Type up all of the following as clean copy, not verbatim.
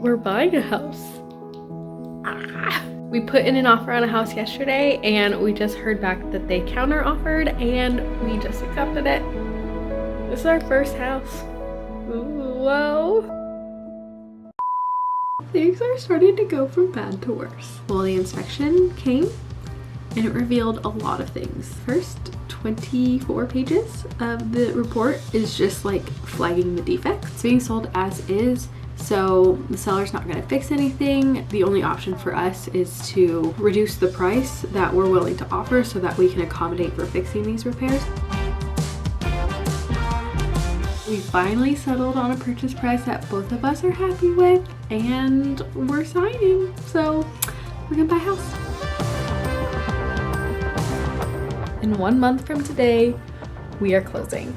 We're buying a house. We put in an offer on a house yesterday and we just heard back that they counter offered and we just accepted it. This is our first house. Ooh, whoa. Things are starting to go from bad to worse. Well, the inspection came and it revealed a lot of things. First 24 pages of the report is just like flagging the defects. It's being sold as is. So the seller's not going to fix anything. The only option for us is to reduce the price that we're willing to offer so that we can accommodate for fixing these repairs. We finally settled on a purchase price that both of us are happy with and we're signing. So we're gonna buy a house. In 1 month from today, we are closing.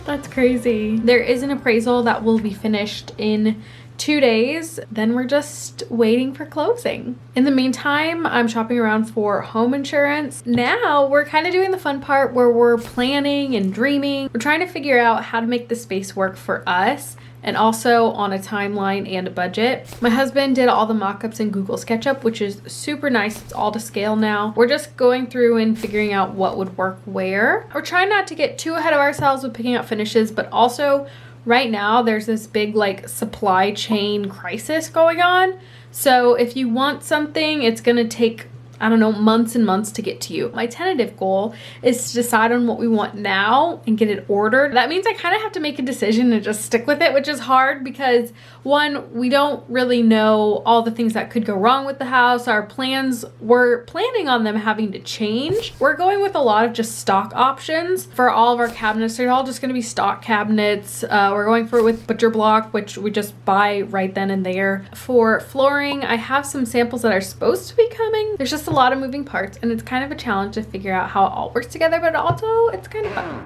That's crazy. There is an appraisal that will be finished in 2 days. Then we're just waiting for closing. In the meantime, I'm shopping around for home insurance. Now we're kind of doing the fun part where we're planning and dreaming. We're trying to figure out how to make the space work for us and also on a timeline and a budget. My husband did all the mock-ups in Google SketchUp, which is super nice. It's all to scale now. We're just going through and figuring out what would work where. We're trying not to get too ahead of ourselves with picking out finishes, but also right now there's this big like supply chain crisis going on. So if you want something, it's gonna take, I don't know, months and months to get to you. My tentative goal is to decide on what we want now and get it ordered. That means I kind of have to make a decision and just stick with it, which is hard because one, we don't really know all the things that could go wrong with the house. Our plans, we're planning on them having to change. We're going with a lot of just stock options for all of our cabinets. They're all just gonna be stock cabinets. We're going for it with butcher block, which we just buy right then and there. For flooring, I have some samples that are supposed to be coming. There's just a lot of moving parts and it's kind of a challenge to figure out how it all works together, but also it's kind of fun.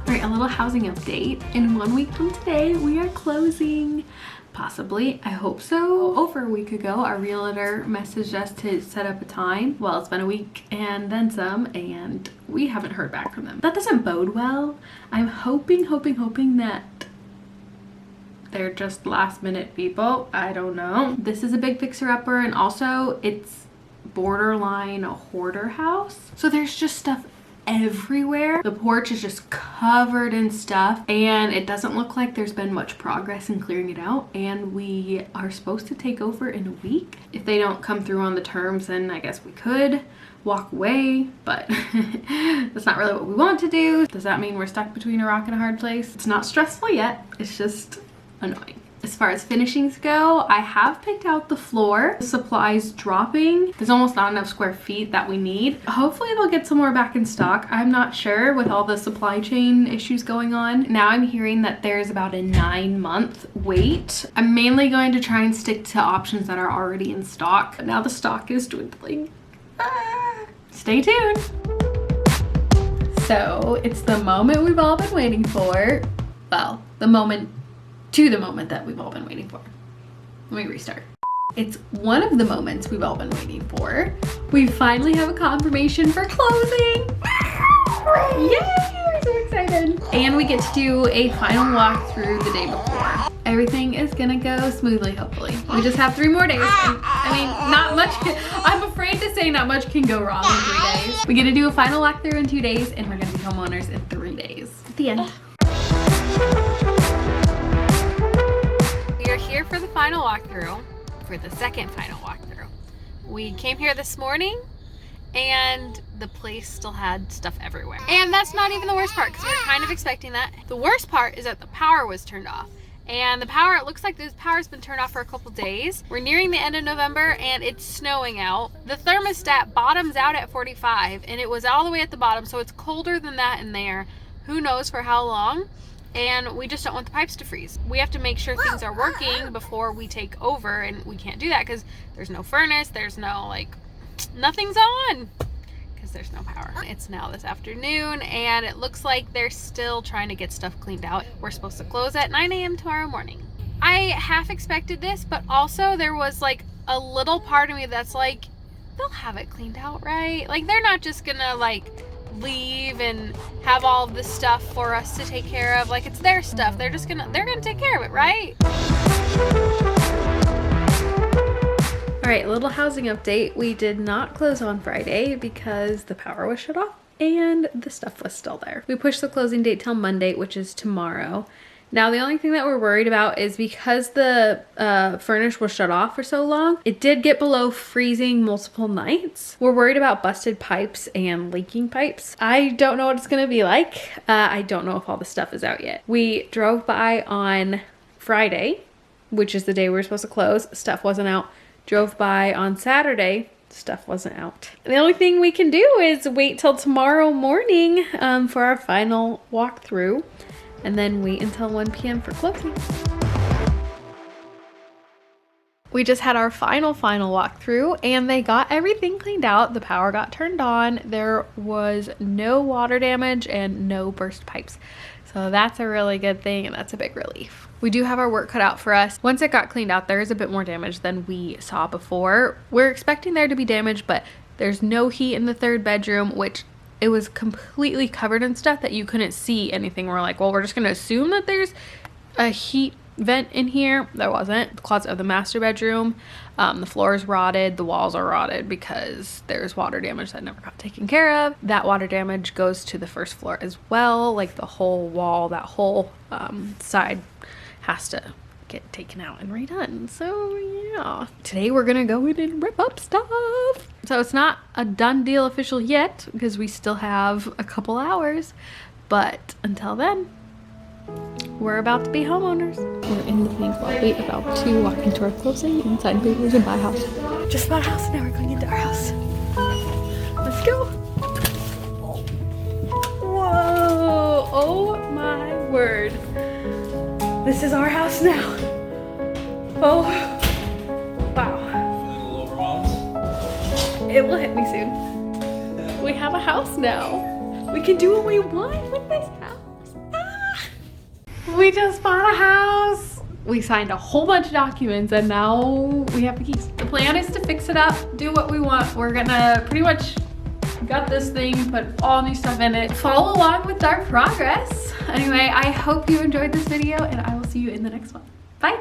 All right, a little housing update. In 1 week from today, we are closing. Possibly, I hope so. Over a week ago, our realtor messaged us to set up a time. Well, it's been a week and then some, and we haven't heard back from them. That doesn't bode well. I'm hoping that they're just last minute people. I don't know. This is a big fixer-upper and also it's borderline a hoarder house. So there's just stuff everywhere. The porch is just covered in stuff and it doesn't look like there's been much progress in clearing it out, and we are supposed to take over in a week. If they don't come through on the terms, then I guess we could walk away, but that's not really what we want to do. Does that mean we're stuck between a rock and a hard place? It's not stressful yet. It's just annoying. As far as finishings go, I have picked out the floor. The supplies dropping. There's almost not enough square feet that we need. Hopefully they'll get some more back in stock. I'm not sure with all the supply chain issues going on. Now I'm hearing that there's about a 9-month wait. I'm mainly going to try and stick to options that are already in stock, but now the stock is dwindling. Stay tuned. So it's the moment we've all been waiting for. Well, the moment that we've all been waiting for. Let me restart. It's one of the moments we've all been waiting for. We finally have a confirmation for closing. Yay! We're so excited. And we get to do a final walkthrough the day before. Everything is gonna go smoothly, hopefully. We just have 3 more days. I mean, not much I'm afraid to say not much can go wrong in 3 days. We're gonna do a final walkthrough in 2 days and we're gonna be homeowners in 3 days. The end. We are here for the final walkthrough, for the second final walkthrough. We came here this morning and the place still had stuff everywhere. And that's not even the worst part because we were kind of expecting that. The worst part is that the power was turned off. And the power, it looks like the power's been turned off for a couple days. We're nearing the end of November and it's snowing out. The thermostat bottoms out at 45 and it was all the way at the bottom, so it's colder than that in there. Who knows for how long? And we just don't want the pipes to freeze. We have to make sure things are working before we take over, and we can't do that because there's no furnace, there's no nothing's on because there's no power. It's now this afternoon and it looks like they're still trying to get stuff cleaned out. We're supposed to close at 9 a.m. tomorrow morning. I half expected this, but also there was a little part of me that's they'll have it cleaned out, right? They're not just gonna leave and have all of this stuff for us to take care of. Like, it's their stuff. They're gonna take care of it, right? All right, little housing update. We did not close on Friday because the power was shut off and the stuff was still there. We pushed the closing date till Monday, which is tomorrow. Now, the only thing that we're worried about is because the furnace was shut off for so long, it did get below freezing multiple nights. We're worried about busted pipes and leaking pipes. I don't know what it's gonna be like. I don't know if all the stuff is out yet. We drove by on Friday, which is the day we were supposed to close. Stuff wasn't out. Drove by on Saturday. Stuff wasn't out. The only thing we can do is wait till tomorrow morning for our final walkthrough, and then wait until 1 p.m. for closing. We just had our final walkthrough and they got everything cleaned out. The power got turned on. There was no water damage and no burst pipes. So that's a really good thing and that's a big relief. We do have our work cut out for us. Once it got cleaned out, there is a bit more damage than we saw before. We're expecting there to be damage, but there's no heat in the 3rd bedroom, which it was completely covered in stuff that you couldn't see anything. We're like, well, we're just gonna assume that there's a heat vent in here. There wasn't. The closet of the master bedroom, the floor is rotted, the walls are rotted because there's water damage that never got taken care of. That water damage goes to the 1st floor as well. Like the whole wall, that whole side has to get taken out and redone. So yeah, today we're gonna go in and rip up stuff. So it's not a done deal official yet because we still have a couple hours, but until then, we're about to be homeowners. We're in the pink lobby, about to walk into our closing and sign papers and buy a house. Just bought a house, now we're going into our house. Let's go. Whoa, oh my word. This is our house now. Oh, wow. It will hit me soon. We have a house now. We can do what we want with this house. Ah. We just bought a house. We signed a whole bunch of documents and now we have the keys. The plan is to fix it up, do what we want. We're gonna pretty much got this thing, put all new stuff in it. Follow along with our progress. Anyway, I hope you enjoyed this video and I will see you in the next one. Bye.